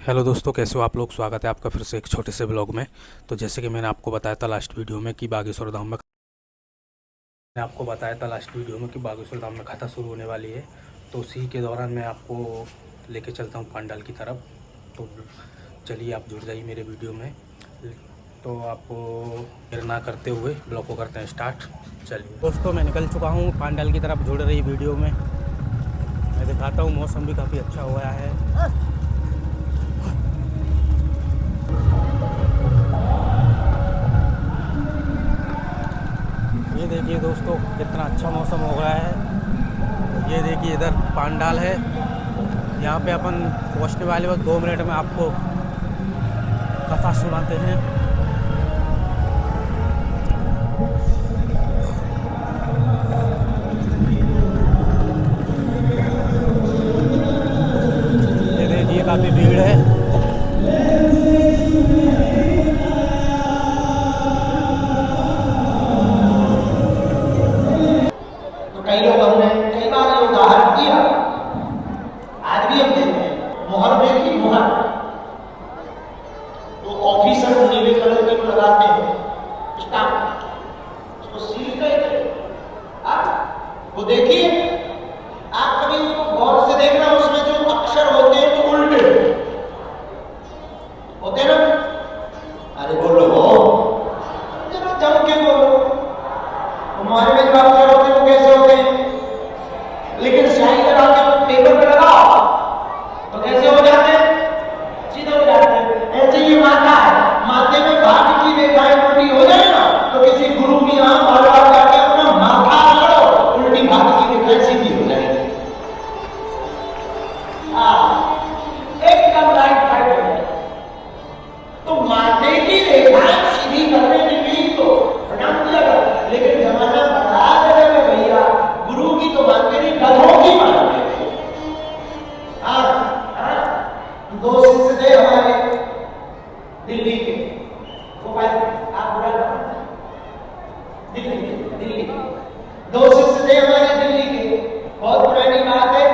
Hello दोस्तों, कैसे हो आप लोग। स्वागत है आपका फिर से एक छोटे से ब्लॉग में। तो जैसे कि मैंने आपको बताया था लास्ट वीडियो में कि बागेश्वर धाम में कथा शुरू होने वाली है। तो उसी के दौरान मैं आपको लेके चलता हूँ पंडाल की तरफ। तो चलिए आप जुड़ जाइए मेरे वीडियो में। तो आपको देर ना करते हुए ब्लॉग को करते हैं स्टार्ट। चलिए दोस्तों, मैं निकल चुका हूँ पंडाल की तरफ। जुड़ रही वीडियो में मैं दिखाता हूँ, मौसम भी काफ़ी अच्छा हुआ है। ये देखिए दोस्तों, कितना अच्छा मौसम हो गया है। ये देखिए इधर पंडाल है। यहाँ पे अपन पहुँचने वाले वक्त 2 मिनट में आपको कथा सुनाते हैं। ये देखिए काफ़ी भीड़ है। तो कई लोग हमने कई बार ये उदाहरण दिया, आज भी हम देते हैं। मोहर में की मोहर तो ऑफिसर नीले कलर की लगाते हैं स्टाम्प, उसको सील करके वो देखिए, आप कभी उसको गौर से देखना, उसमें जो अक्षर होते हैं तो उल्टे होते ना। अरे बोलो जरा जम के बोलो, हमारे में जो अक्षर होते हैं वो कैसे होते हैं, लेकिन स्याही लगा के पेपर पे लगाओ तो कैसे हो जाते हैं, सीधे हो जाते हैं। ऐसे ही माथा है, माथे में भाग की रेखाएं उल्टी हो जाए ना तो किसी गुरु की यहां बार बार जाके अपना माथा रगड़ो, उल्टी भाग की रेखाएं सीधी हो जाएगी। एकदम राइट फाइट हो जाए। तो माथे की रेखाएं सीधी करने के लिए तो प्रणाम किया जाता, लेकिन जमाना बड़ा गया भैया, गुरु की तो मानते नहीं, गधों की मानते। दो शिष्य थे हमारे दिल्ली के, भोपाल आप बुरा दिल्ली के दो शिष्य थे हमारे दिल्ली के। बहुत पुरानी बात है,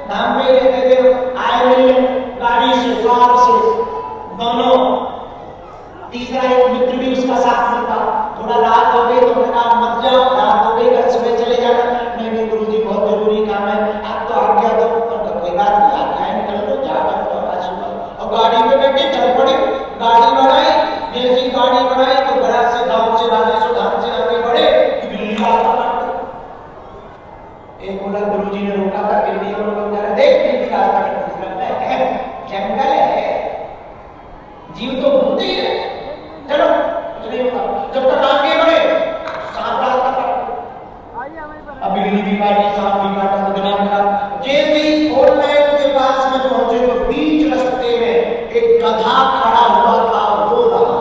धाम में रहते थे, आए मिलने गाड़ी से कार से दोनों। तीसरा एक मित्र भी उसका साथ में था। थोड़ा रात हो गई तो मैंने कहा मत जाओ, रात हो गई, कल सुबह चले जाना। नहीं गुरुजी बहुत जरूरी काम है, आप तो आज्ञा दो। कोई बात नहीं, आज्ञा निकल लो, जाकर तो आज सुबह। और गाड़ी में बैठे चल पड़े, गाड़ी बढ़ाई। जैसी गाड़ी बढ़ाई तो बड़ा से गांव से बागेश्वर धाम से आगे बढ़े कि बिल्ली रास्ता काट दे। एक बोला गुरुजी ने रोका था, बिल्ली और लोग कह रहे देख बिल्ली रास्ता काट है, जंगल है, जीव तो घूमते ही है, चलो कुछ नहीं होगा। जब तक आगे बढ़े सांप रास्ता काट, अब बिल्ली भी काटी, सांप भी काटा, तो दुनिया खराब। जैसे ही 4 लाइन के पास में पहुंचे तो बीच रास्ते में एक गधा खड़ा हुआ था, रो रहा था।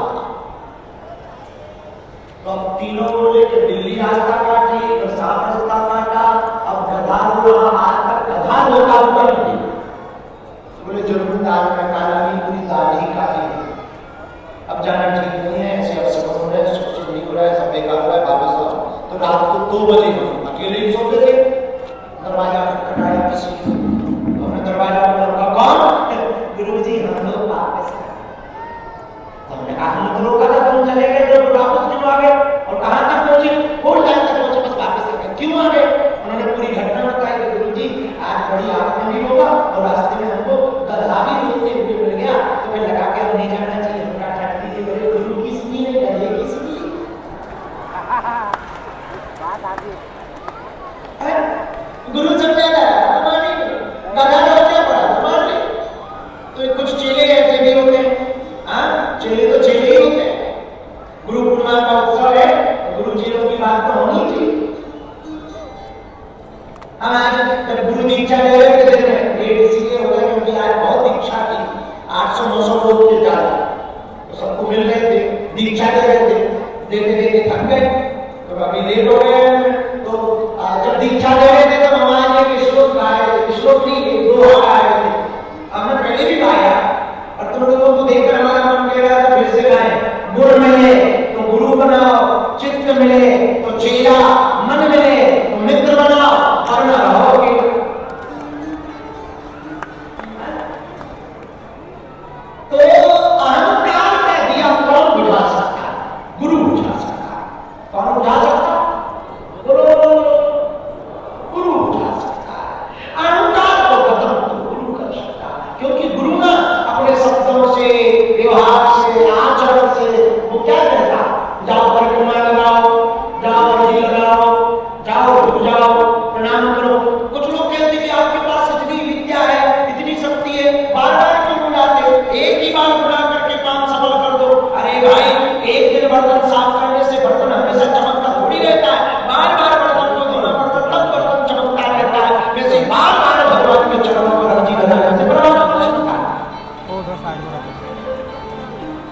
तो अब तीनों बोले कि बिल्ली रास्ता काटी, तो सांप रास्ता काटा, अब गधा रो रहा, आज तक गधा रोका हुआ नहीं। बोले जरूर दाल में काला नहीं, पूरी दाल ही काली है, अब जाना ठीक नहीं है, ऐसे अवसर हो रहे हैं, सुख नहीं हो रहा है, सब बेकार हुआ है, वापस आओ। तो रात को 2 बजे हम अकेले ही सोते थे। दरवाजा खटखटाया किसी ने, हमने दरवाजा खोला, कौन? गुरुजी हम लोग वापस आए। हमने कहा हम तो रोका था, तुम चले गए तो वापस क्यों आ गए, और कहां तक पहुंचे? कोल टाइम तक पहुंचे, बस वापस आ गए, क्यों आ गए? उन्होंने पूरी घटना बताई कि गुरुजी आज बड़ी आपने भी रोका और रास्ते में हमको गधा भी रोकते हुए मिल गया, तो मैं लगा के नहीं जाना चाहिए। गुरु की सुनी है, गधे की सुनी बात आगे। गुरु समझाता हमारे गधा तो क्या पड़ा हमारे। तो कुछ चेले ऐसे भी होते हैं, हाँ चेले तो चेले ही होते हैं। गुरु पूर्णिमा का उत्सव है, गुरु जी की बात तो होनी चाहिए। हम आज जब गुरु दीक्षा ले रहे थे, लेट इसलिए हो गया क्योंकि आज बहुत दीक्षा की, 800-900 लोग थे ज्यादा, तो सबको मिल गए थे, दीक्षा ले रहे थे, देते देते थक गए, तो अभी लेट हो गए। तो जब दीक्षा ले रहे थे तब हमारे एक श्लोक गाए, श्लोक नहीं एक दोहा गाए थे, हमने पहले भी गाया, और तुम लोगों को देखकर हमारा मन कह रहा था फिर से गाए। गुण मिले तो गुरु बनाओ, चित्त मिले तो चेला, मन मिले तो मित्र बनाओ, वरना रहोगे।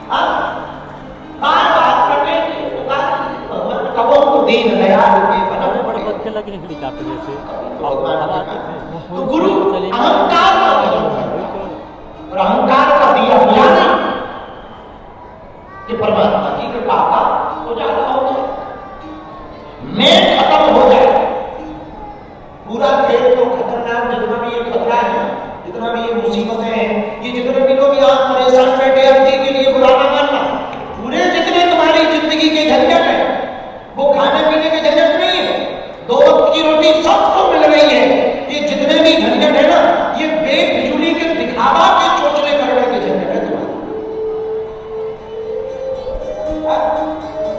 हाँ, बार बार कटे भगवान कबो तो दीन दयाल के बना पड़े अच्छे लगे हिंदी का जैसे तो गुरु अहंकार का भजन और अहंकार का दिया बुझाना कि परमात्मा की कृपा का उजाला हो जाए, मैं खत्म हो जाए, पूरा खेल तो खतरनाक जितना भी ये खतरा है, जितना भी ये मुसीबतें हैं, ये जितने भी लोग यहाँ परेशान बैठे अवधि के लिए बुरा ना मानना, पूरे जितने तुम्हारी जिंदगी के झंझट है वो खाने पीने के झंझट नहीं है, 2 वक्त की रोटी सबको मिल रही है, ये जितने भी झंझट है ना ये बेफिजूली के दिखावा के चोचले करने के झंझट है तुम्हारे।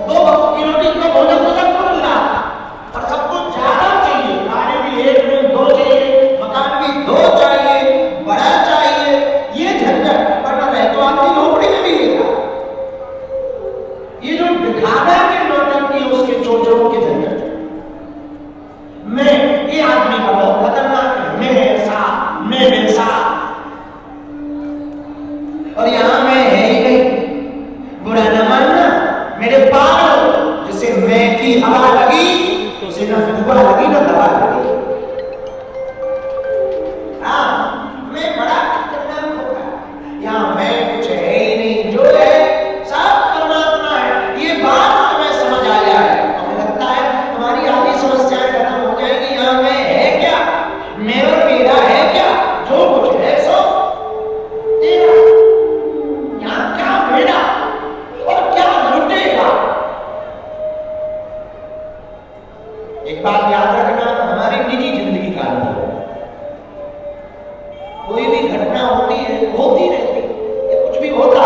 2 वक्त की रोटी का भोजन तो सबको मिल रहा है और सबको ज्यादा चाहिए, खाने भी 1 में 2 चाहिए, मकान भी 2 चाहिए, बड़ा चाहिए, ये झंझट वरना रहे तो आपकी झोपड़ी में भी लेगा। ये जो दिखावा के नौटंकी उसके चोचलों के झंझट मैं ये आदमी का बहुत खतरनाक है, मैं ऐसा और यहां मैं है ही नहीं, बुरा न मानना मेरे पागल, जिसे मैं की हवा लगी उसे न दुआ लगी न दवा लगी। हाँ, मैं बड़ा खतरनाक होगा, यहां मैं कुछ है ही नहीं, जो है सब परमात्मा है, ये बात तुम्हें समझ आ जाए हमें लगता है तुम्हारी आधी समस्याएं खत्म हो जाएगी। यहां मैं है क्या, मेरा है क्या, जो कुछ है सो तेरा, यहां क्या मेरा और क्या लुटेगा। एक बात याद रखना, हमारी निजी जिंदगी का अनुभव, कोई भी घटना होती है होती रहती है, कुछ भी होता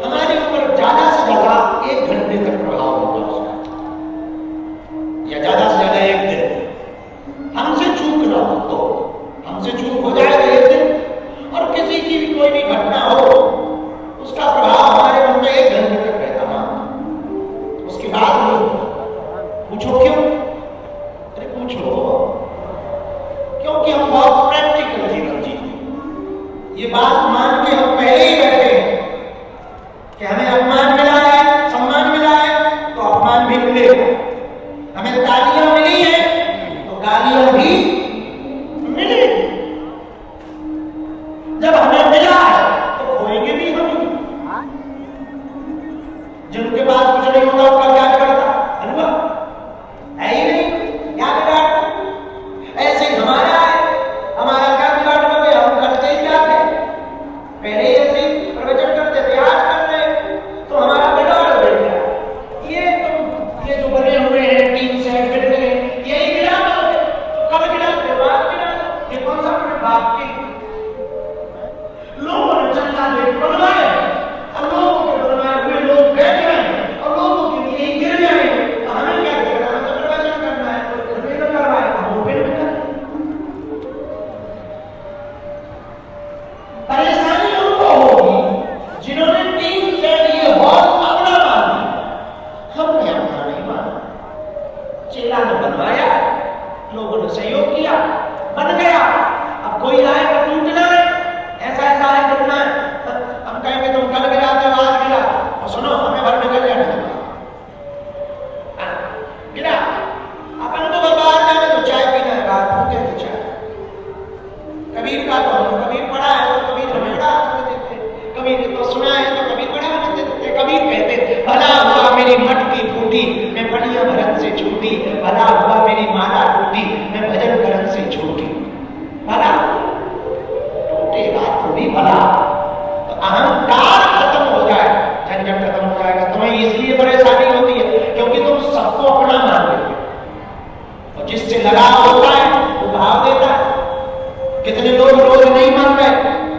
हमारे ऊपर ज्यादा से ज्यादा 1 घंटे तक प्रभाव होता उसका, या ज्यादा से ज्यादा 1 दिन। हमसे चूक ना हो तो हमसे चूक हो जाएगा 1 दिन, और किसी की भी कोई भी घटना हो उसका प्रभाव हमारे मन में 1 घंटे तक रहता ना, उसके बाद नहीं। पूछो क्यों? अरे पूछो, क्योंकि हम बहुत प्रैक्टिकल जीवन जीते, ये बात मान के हम पहले ही बैठे हैं कि हमें अपमान मिला है, सम्मान मिला है तो अपमान भी मिलेगा, हमें तालियां मिली है तो गालियां भी मिलेगी, जब हमें मिला है तो खोएंगे भी हम। जिनके पास कुछ नहीं होता उनका क्या करता अनुभव है ही नहीं, क्या बिगाड़ता, ऐसे ही हमारा है, हमारा क्या बिगाड़ोगे, हम करते ही क्या थे, पहले ऐसे ही प्रवचन करते थे, आज कर रहे हैं तो हमारा बिगाड़ हो गया। ये जो बने हुए हैं 3 सेट गिर गए, यही गिरा दो, तो कब गिरा दो, बाद गिरा दो, ये कौन सा अपने बाप के लोगों ने चंदा दे बनवाए, और लोगों के बनवाए हुए लोग बैठ गए और लोगों के लिए गिर गए, तो हमें क्या करना है, तो प्रवचन करना है, तो घर में तो करवाए, हम फिर भी करें। परेशानी उनको होगी जिन्होंने 3 सेट ये हॉल अपना मान लिया, हमने अपना नहीं माना, चेला ने बनवाया, लोगों ने सहयोग किया, बन गया, अब कोई आए तो टूटना है, ऐसा है करना है, हम कहेंगे तुम कल गिराते हो आज गिरा, और सुनो हमें भर निकल जाना गिरा, अपन को बाहर जाने तो चाय पीना है, बाहर भूखे तो चाय। कबीर का तो हमने कबीर पढ़ा है तो कबीर हमें बड़ा आनंद देते, कबीर तो सुना है तो कबीर बड़ा आनंद देते, कबीर कहते भला हुआ मेरी मटकी फूटी मैं बढ़िया भरत से छूटी, भला हुआ मेरी माला टूटी मैं भजन करन से छूटी, भला टूटेगा तो भी भला, तो अहंकार खत्म हो जाए, झंझट खत्म हो जाएगा। तुम्हें इसलिए परेशानी होती है क्योंकि तुम सबको अपना मान लेते हो, और जिससे लगाव होता है वो भाव देता है। कितने लोग रोज नहीं मान रहे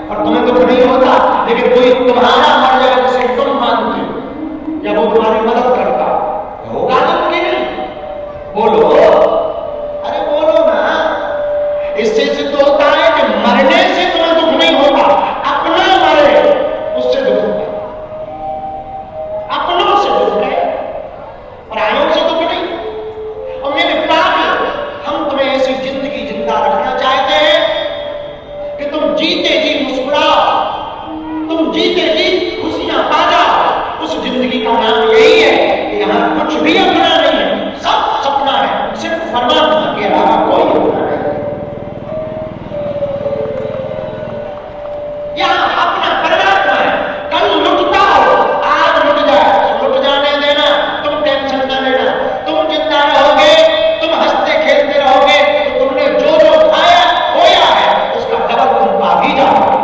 और तुम्हें दुख नहीं होता, लेकिन कोई तुम्हारा मर जाए जिसे तुम मानते हो या वो तुम्हारी मदद करता होगा, तुम कि नहीं बोलो, अरे बोलो ना। इससे सिद्ध होता है कि मरने से तुम्हें दुख नहीं होता, अपना मरे उससे दुख होता, अपनों से दुख है, परायों से दुख नहीं। और मेरे पाप हम तुम्हें ऐसी जिंदगी जिंदा रखना चाहते हैं कि तुम जीते जी मुस्कुराओ, कुछ भी अपना नहीं है, सब सपना है, सिर्फ परमात्मा के अलावा कोई अपना नहीं। यहाँ अपना परमात्मा है। कल लुटता हो, आज लुट जाए, लुट जाने देना, तुम टेंशन ना लेना। तुम जिंदा रहोगे, तुम हंसते खेलते रहोगे, तो तुमने जो जो खाया खोया है उसका डबल तुम पा भी जाओगे।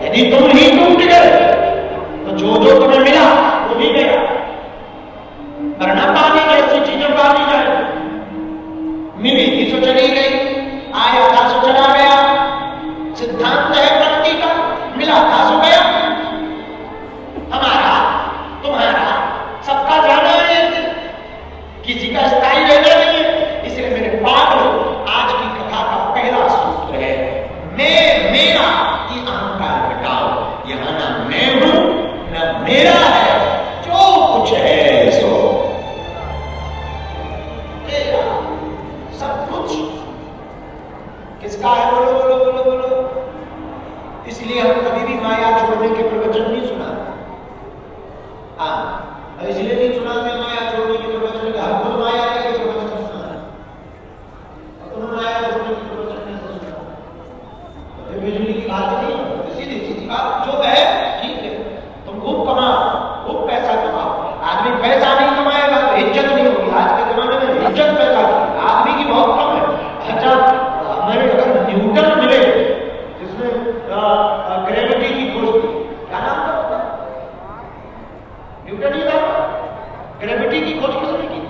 यदि तुम ही टूट गए तो जो जो तुम्हें मिला वो भी गया। वरना पानी जैसी चीजें पानी जाए, मिली थी सो चली गई, आया था सो चला गया। सिद्धांत है प्रकृति का, मिला था सो गया। हमारा तुम्हारा सबका जाना है, किसी का स्थायी रहना नहीं है। इसलिए मेरे पागलों, आज की कथा का पहला सूत्र है मैं मेरा की अहंकार घटाओ। यहां ना मैं हूं ना मेरा है, जो कुछ है सो तेरा। सब कुछ किसका है? बोलो बोलो बोलो बोलो। इसलिए हम कभी भी माया छोड़ने के प्रवचन नहीं सुना। हाँ, इसलिए नहीं सुनाते माया छोड़ने के प्रवचन, हम खुद माया के प्रवचन सुना, तुम माया छोड़ने के प्रवचन नहीं सुना। तो बिजली की बात नहीं, सीधी सीधी बात जो है ठीक है। तुम खूब कमाओ, खूब पैसा कमाओ। आदमी पैसा नहीं कमाएगा तो इज्जत नहीं होगी। आज के जमाने में इज्जत पैसा की, आदमी की बहुत कम है। अच्छा, हमारे अगर न्यूटन मिले जिसमें ग्रेविटी की खोज की, क्या नाम था? न्यूटन ही था। ग्रेविटी की खोज किसने की?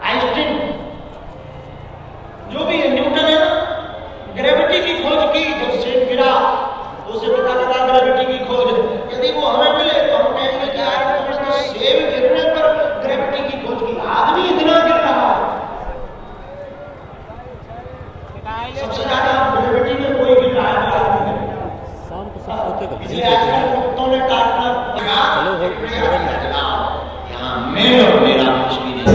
आइंस्टीन, जो भी है न्यूटन है ना, ग्रेविटी की खोज की। जब सेब गिरा तो उसे पता लगा ग्रेविटी की खोज। यदि वो हमें मिले तो हम कहेंगे कि यार तुमने तो सेब गिरने पर ग्रेविटी की खोज की। आदमी इतना गिर रहा है, सबसे ज्यादा ग्रेविटी में कोई गिर रहा है आदमी। इसलिए आजकल कुत्तों ने काटना यहाँ मैं और मेरा कुछ भी नहीं।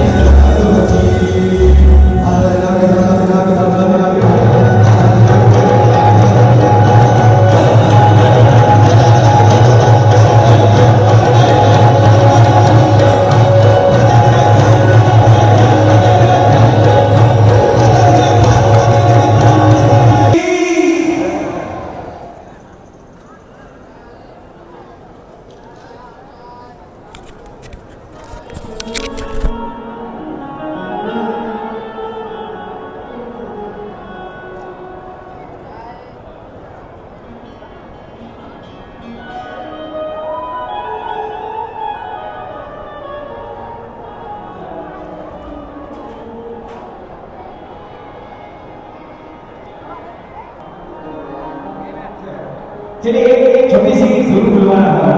चलिए एक छोटी सी जरूर बुलवाना होगा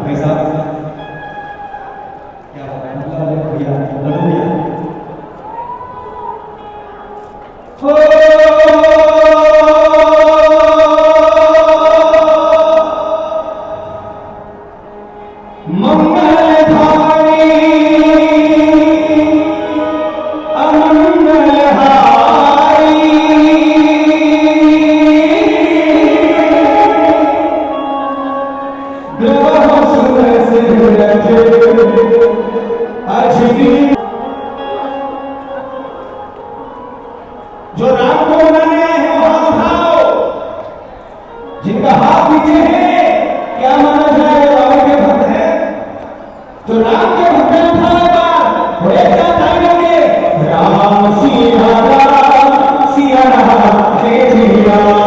भाई साहब। क्या भैया जो राम को मनाने आए हैं हाथ उठाओ, जिनका हाथ नीचे है क्या माना जाए रावण के भक्त है? जो राम के भक्त है उठाएगा वो एक साथ आएंगे राम सिया राम जय जय राम।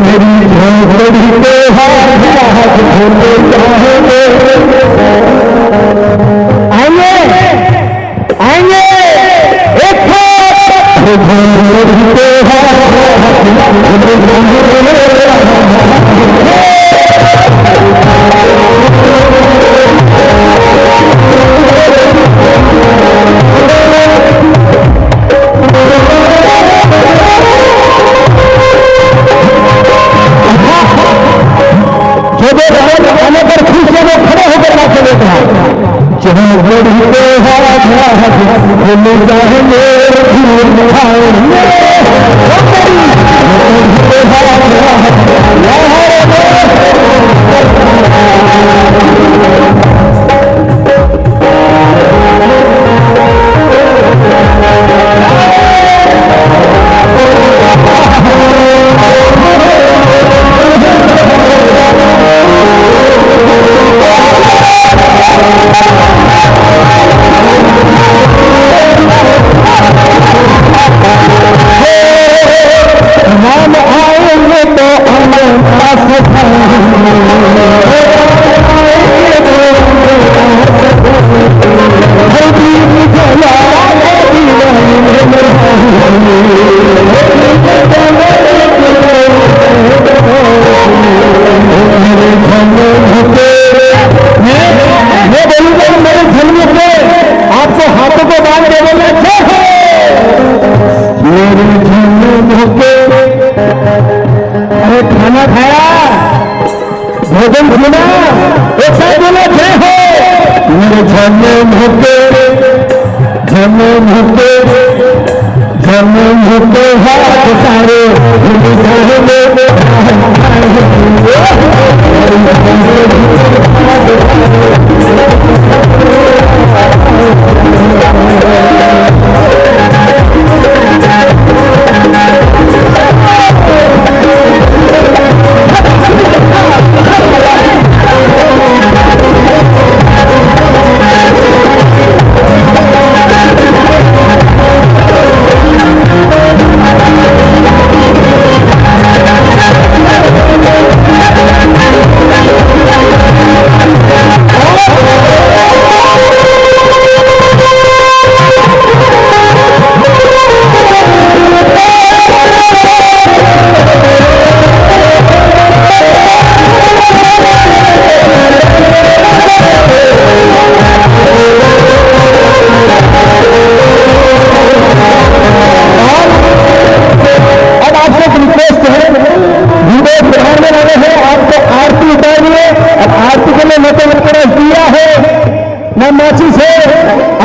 मेरी झोपड़ी पे हाथ धोते जाएंगे, आइए आइए एक झोपड़ी पे हाथ धोते आने पर खुश लोग खड़े होकर नाचे लेते हैं। जहाँ बड़ी पे जाएंगे खाना खाया, भोजन सुना, एक साथ बोलो जय हो। मेरे झरने झुके हाथ सारे माची से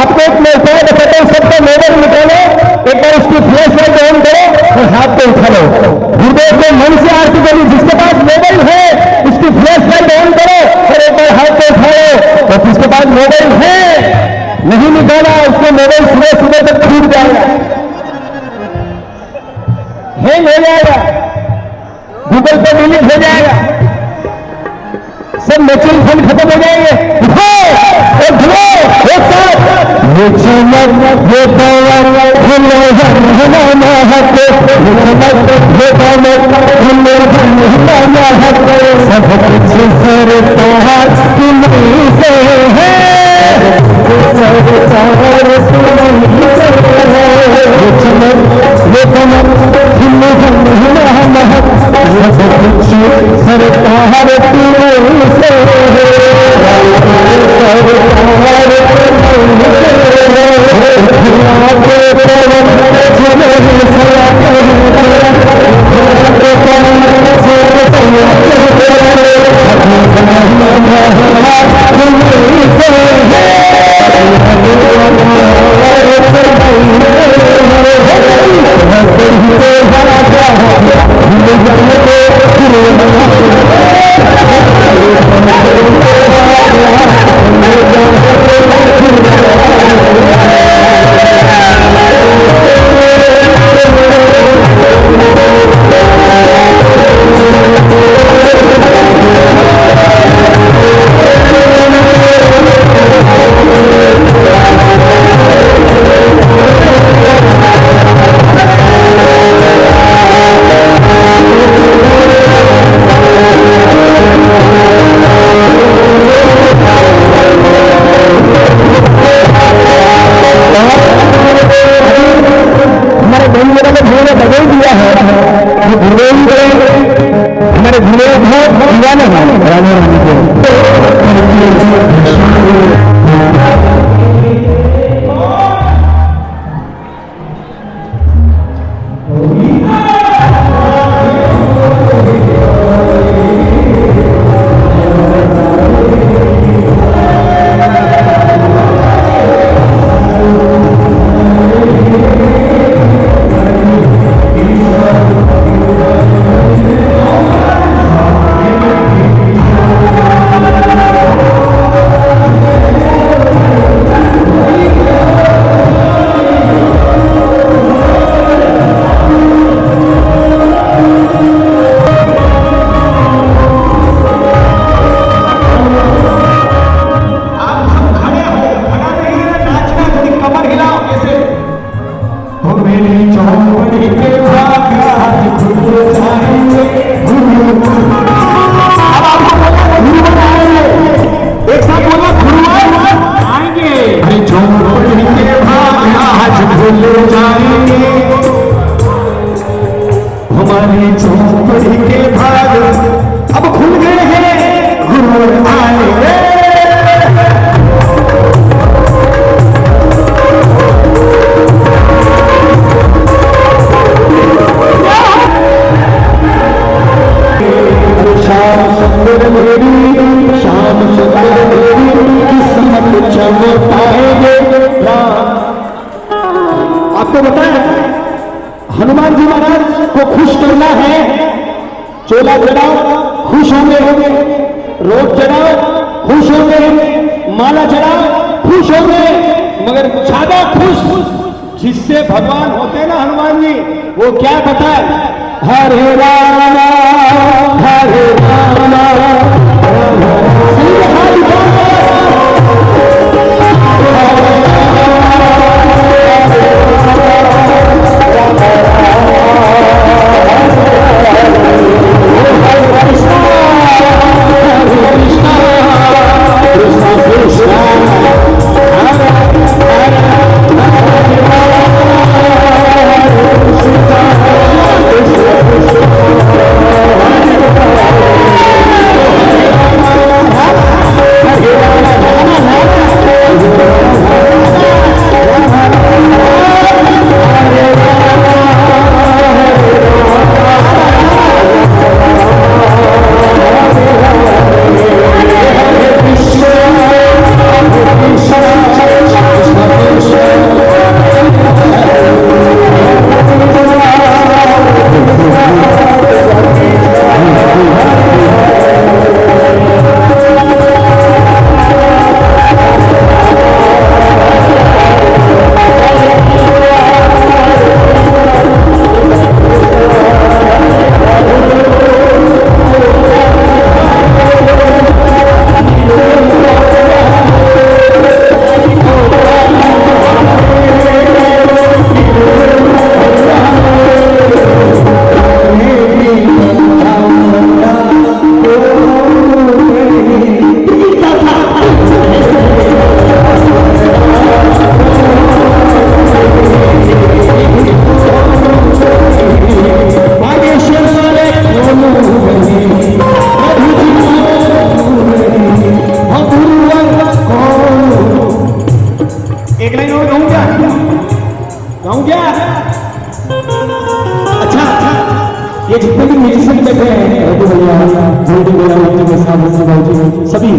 आपको एक मैं उपाय बताता हूँ। सबका मोबाइल निकालो, एक बार उसकी फ्लैश लाइट ऑन करो और हाथ पे उठा लो। गुरुदेव के मन से आरती करो। जिसके पास मोबाइल है उसकी फ्लैश लाइट ऑन करो और एक बार हाथ पे उठाओ। और जिसके पास मोबाइल है नहीं निकाला, उसको मोबाइल सुबह सुबह तक छूट जाएगा, हैंग हो जाएगा, गूगल पे डिलीट हो जाएगा, सब म्यूचुअल फंड खत्म हो जाएंगे। एक साथ ये चमक ये पावर भूलो हमारा हक, चमक ये पावर भूलो हमारा हक, सब कुछ सरकार तुम्हीं से है, सरकार तुम्हीं से है। ये चमक ये पावर भूलो हमारा हक, सब कुछ सरकार तुम्हीं से है। चौपड़ी पे भागा खुल जाएंगे गुरु। अब आपको बोला गुरु आएंगे, एक साथ बोला गुरु आएंगे। अरे चौपड़ी पे भागा आज खुल जाएंगे, हमारी चौपड़ी के भाग अब खुल गए हैं, गुरु आएंगे। शाम सुंदर मेरी, शाम सुंदर मेरी किस्मत चमकाएंगे। आपको बताया हनुमान जी महाराज को खुश करना है, चोला चढ़ाओ खुश होंगे, रोट चढ़ाओ खुश होंगे, माला चढ़ाओ खुश होंगे, मगर ज्यादा खुश जिससे भगवान होते हैं ना हनुमान जी, वो क्या बताए? हरे राम हरे राम सभी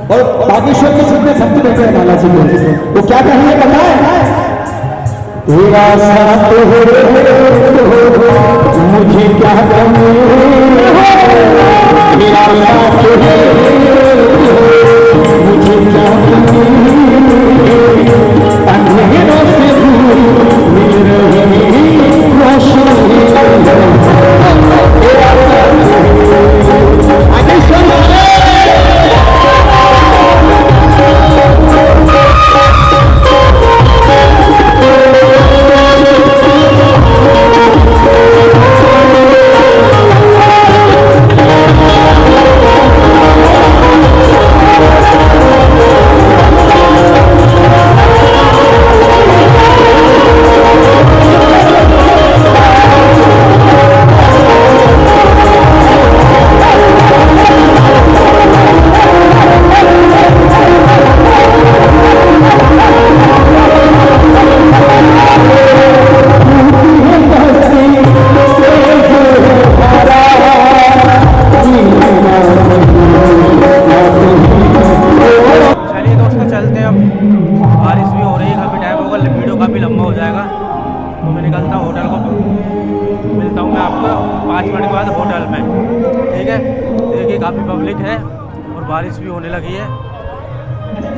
और बागेश्वर के जितने भक्त बैठे हैं बालाजी के, वो क्या कहेंगे पता है? तेरा साथ हो मुझे क्या कमी, तेरा साथ हो मुझे क्या कमी, अंधेरों से दूर मिल रही रोशनी, तेरा काफ़ी पब्लिक है और बारिश भी होने लगी है।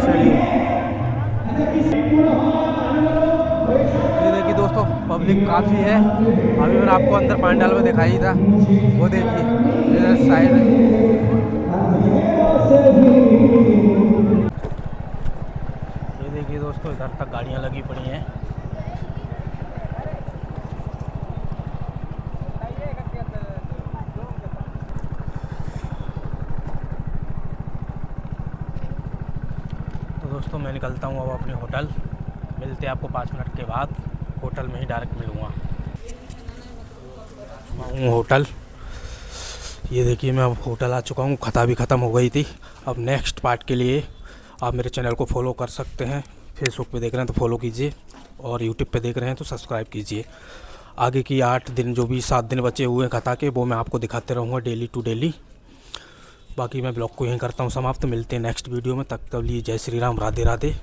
चलिए ये देखिए दोस्तों पब्लिक काफ़ी है। अभी मैंने आपको अंदर पंडाल में दिखाई था, वो देखिए इधर साइड ये देखिए दोस्तों इधर तक गाड़ियाँ लगी पड़ी हैं। दोस्तों मैं निकलता हूँ अब अपने होटल। मिलते हैं आपको 5 मिनट के बाद, होटल में ही डायरेक्ट मिलूँगा। होटल, ये देखिए मैं अब होटल आ चुका हूँ। खता भी ख़त्म हो गई थी। अब नेक्स्ट पार्ट के लिए आप मेरे चैनल को फॉलो कर सकते हैं। फेसबुक पे देख रहे हैं तो फॉलो कीजिए, और यूट्यूब पे देख रहे हैं तो सब्सक्राइब कीजिए। आगे की 8 दिन, जो भी 7 दिन बचे हुए हैं कथा के, वो मैं आपको दिखाते रहूँगा डेली टू डेली। बाकी मैं ब्लॉग को यहीं करता हूँ समाप्त। मिलते हैं नेक्स्ट वीडियो में, तब तक लिए जय श्री राम, राधे राधे।